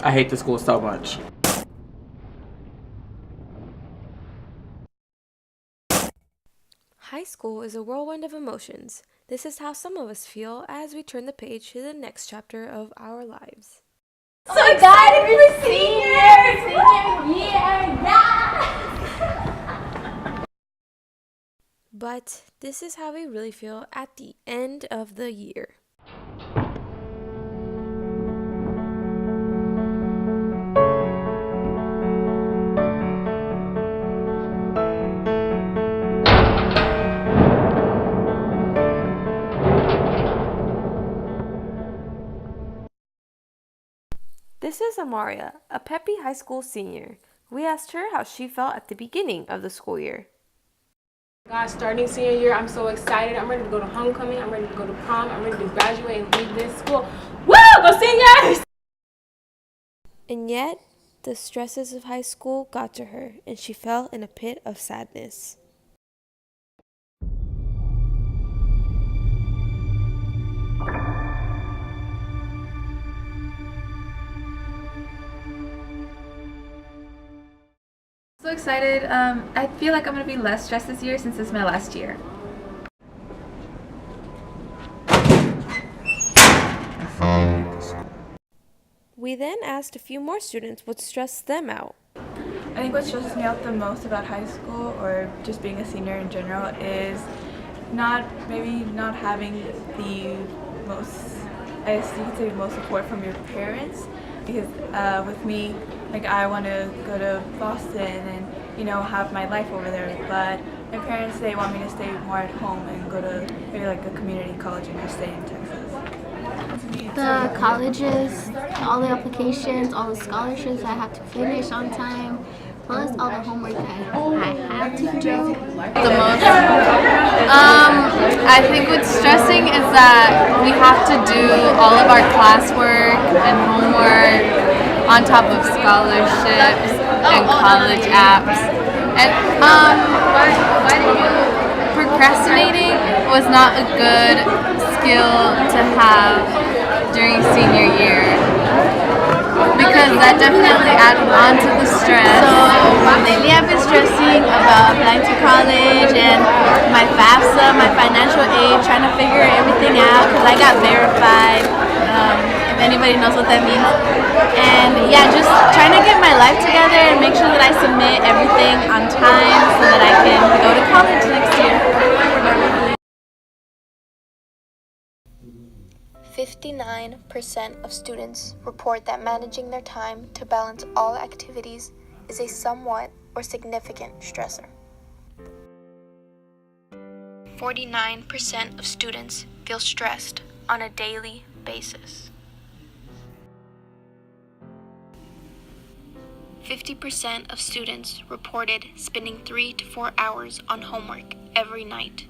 I hate the school so much. High school is a whirlwind of emotions. This is how some of us feel as we turn the page to the next chapter of our lives. So excited for senior year, yeah! But this is how we really feel at the end of the year. This is Amaria, a peppy high school senior. We asked her how she felt at the beginning of the school year. God, starting senior year, I'm so excited. I'm ready to go to homecoming. I'm ready to go to prom. I'm ready to graduate and leave this school. Woo! Go seniors! And yet, the stresses of high school got to her, and she fell in a pit of sadness. So excited. I feel like I'm going to be less stressed this year since it's my last year. We then asked a few more students what stressed them out. I think what stresses me out the most about high school or just being a senior in general is maybe not having the most, I guess you could say, most support from your parents. Because with me, like, I want to go to Boston and have my life over there, but my parents, they want me to stay more at home and go to maybe like a community college and just stay in Texas. The colleges, all the applications, all the scholarships I have to finish on time, plus all the homework that I have to do. The most. I think what's stressing is that we have to do all of our classwork and homework on top of scholarships and college apps. And procrastinating was not a good skill to have during senior year, because that definitely added on to the stress. So lately I've been stressing about applying to college and my FAFSA, my financial aid, trying to figure everything out because I got verified, if anybody knows what that means. And yeah, just trying to get my life together and make sure that I submit everything on time so that I can go to college next year. 59% of students report that managing their time to balance all activities is a somewhat or significant stressor. 49% of students feel stressed on a daily basis. 50% of students reported spending 3 to 4 hours on homework every night.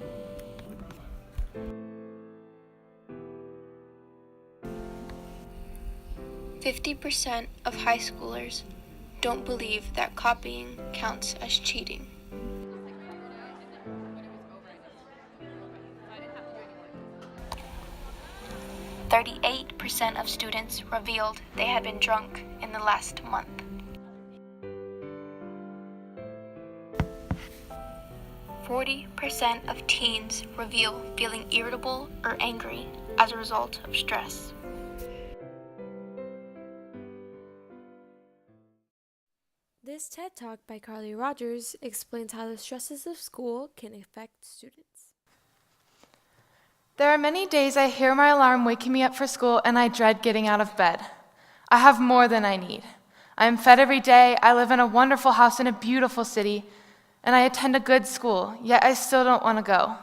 50% of high schoolers don't believe that copying counts as cheating. %38 of students revealed they had been drunk in the last month. 40% of teens reveal feeling irritable or angry as a result of stress. This TED Talk by Carly Rogers explains how the stresses of school can affect students. There are many days I hear my alarm waking me up for school and I dread getting out of bed. I have more than I need. I am fed every day, I live in a wonderful house in a beautiful city, and I attend a good school, yet I still don't want to go.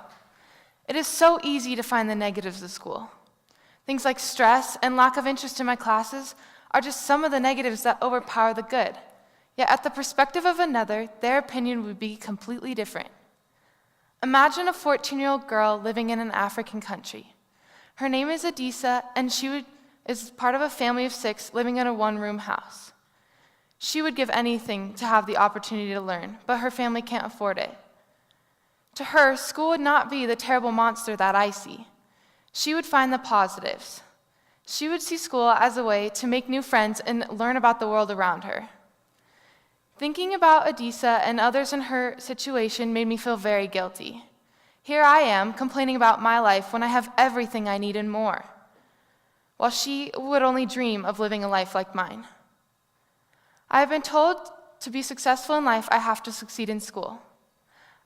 It is so easy to find the negatives of school. Things like stress and lack of interest in my classes are just some of the negatives that overpower the good. Yet at the perspective of another, their opinion would be completely different. Imagine a 14-year-old girl living in an African country. Her name is Adisa, and she is part of a family of 6 living in a one-room house. She would give anything to have the opportunity to learn, but her family can't afford it. To her, school would not be the terrible monster that I see. She would find the positives. She would see school as a way to make new friends and learn about the world around her. Thinking about Adisa and others in her situation made me feel very guilty. Here I am complaining about my life when I have everything I need and more, while she would only dream of living a life like mine. I have been told to be successful in life, I have to succeed in school.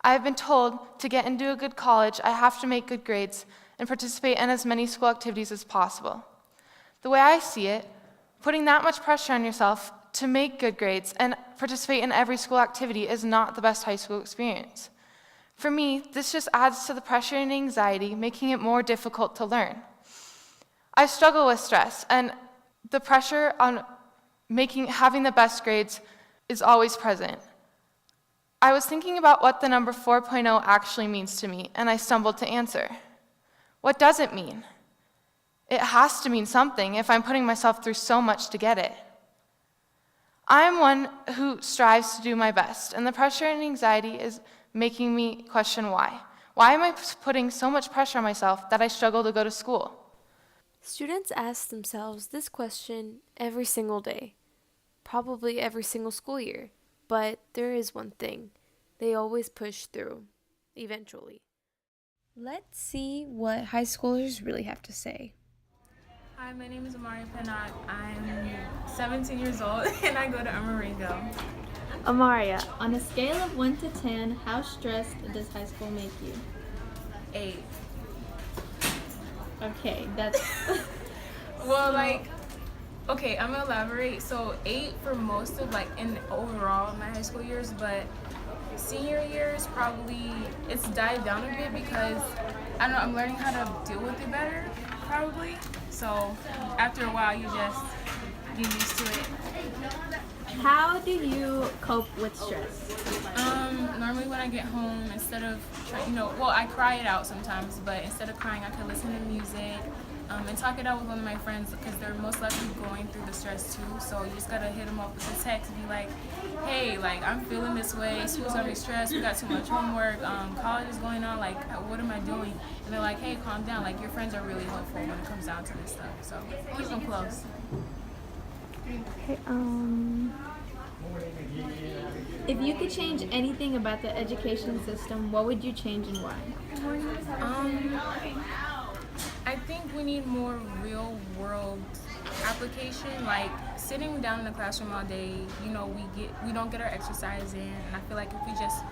I have been told to get into a good college, I have to make good grades and participate in as many school activities as possible. The way I see it, putting that much pressure on yourself to make good grades and participate in every school activity is not the best high school experience. For me, this just adds to the pressure and anxiety, making it more difficult to learn. I struggle with stress, and the pressure on having the best grades is always present. I was thinking about what the number 4.0 actually means to me, and I stumbled to answer. What does it mean? It has to mean something if I'm putting myself through so much to get it. I'm one who strives to do my best, and the pressure and anxiety is making me question why. Why am I putting so much pressure on myself that I struggle to go to school? Students ask themselves this question every single day, probably every single school year, but there is one thing. They always push through, eventually. Let's see what high schoolers really have to say. Hi, my name is Amaria Penat. I'm 17 years old and I go to Amarillo. Amaria, on a scale of 1 to 10, how stressed does high school make you? 8. Okay, that's... Well, okay, I'm gonna elaborate. So 8 for most of in overall my high school years, but senior years probably it's died down a bit because I don't know, I'm learning how to deal with it better, probably. So after a while, you just get used to it. How do you cope with stress? Normally when I get home, instead of I cry it out sometimes, but instead of crying, I can listen to music and talk it out with one of my friends because they're most likely going through the stress too. So you just gotta hit them up with a text and be like, hey, I'm feeling this way, school's got me stressed, we got too much homework, college is going on, what am I doing? And they're like, hey, calm down, your friends are really helpful when it comes down to this stuff. So keep them close. Okay, if you could change anything about the education system, what would you change and why? I think we need more real world application, sitting down in the classroom all day, we don't get our exercise in, and I feel like if we just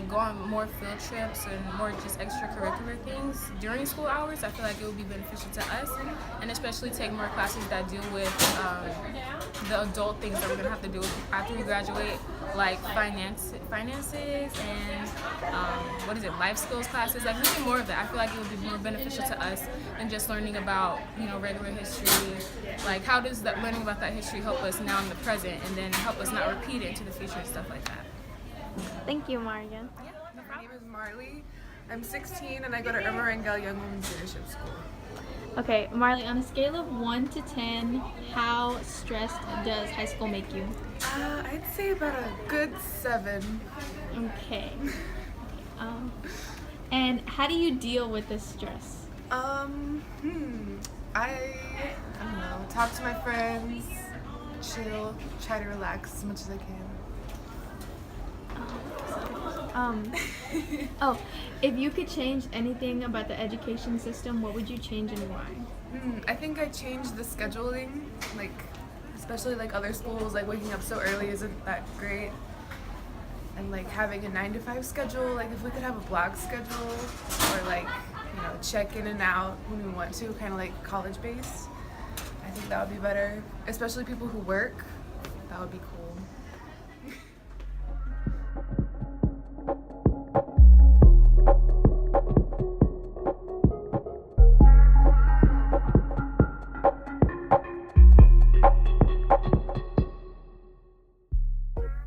go on more field trips and more just extracurricular things during school hours, I feel like it would be beneficial to us, and especially take more classes that deal with the adult things that we're gonna have to do after we graduate, like finances and life skills classes. We need more of that. I feel like it would be more beneficial to us than just learning about regular history. How does that learning about that history help us now in the present, and then help us not repeat it into the future and stuff like that. Thank you, Maria. My name is Marley. I'm 16 and I go to Irma Rangel Young Women's Leadership School. Okay, Marley, on a scale of 1 to 10, how stressed does high school make you? I'd say about a good 7. Okay. And how do you deal with this stress? I don't know, talk to my friends, chill, try to relax as much as I can. If you could change anything about the education system, what would you change and why? I think I'd change the scheduling, especially other schools, waking up so early isn't that great. And having a 9 to 5 schedule, if we could have a block schedule, or check in and out when we want to, kind of college based. I think that would be better, especially people who work. That would be cool.